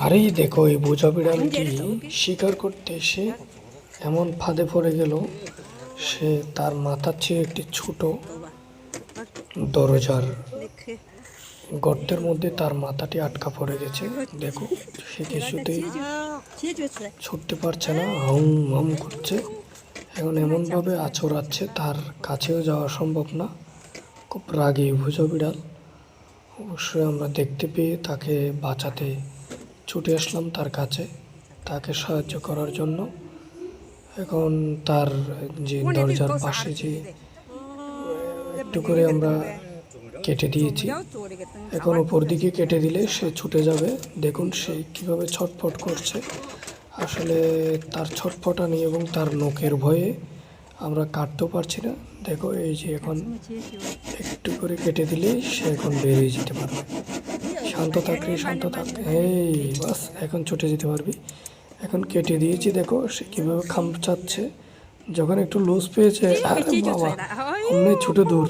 আরে দেখো এই বোঝা বিড়ালটি শিকার করতে এসে এমন ফাঁদে পড়ে গেল, সে তার মাথার চেয়ে একটি ছোট দরজার গর্তের মধ্যে তার মাথাটি আটকা পড়ে গেছে। দেখো সে কিছুতেই ছুটতে পারছে না, হাম হাম করছে। এখন এমনভাবে আঁচড়াচ্ছে তার কাছেও যাওয়া সম্ভব না। খুব রাগী বোঝা বিড়াল। অবশ্যই আমরা দেখতে পেয়ে তাকে বাঁচাতে ছুটে আসলাম তার কাছে, তাকে সাহায্য করার জন্য। এখন তার যে দরজার পাশে যে একটু করে আমরা কেটে দিয়েছি, এখন উপর দিকে কেটে দিলে সে ছুটে যাবে। দেখুন সে কিভাবে ছটফট করছে। আসলে তার ছটফটানি এবং তার নখের ভয়ে আমরা কাটতেও পারছি না। দেখো এই যে এখন একটু করে কেটে দিলে সে এখন বেরিয়ে যেতে পারবে। শান্ত থাক রে, শান্ত থাক। এই বাস, এখন ছুটে যেতে পারবি। এখন কেটে দিয়েছি, দেখো সে কীভাবে খামচাচ্ছে। যখন একটু লুজ পেয়েছে, আরে বাবা অমনি ছুটে দূর।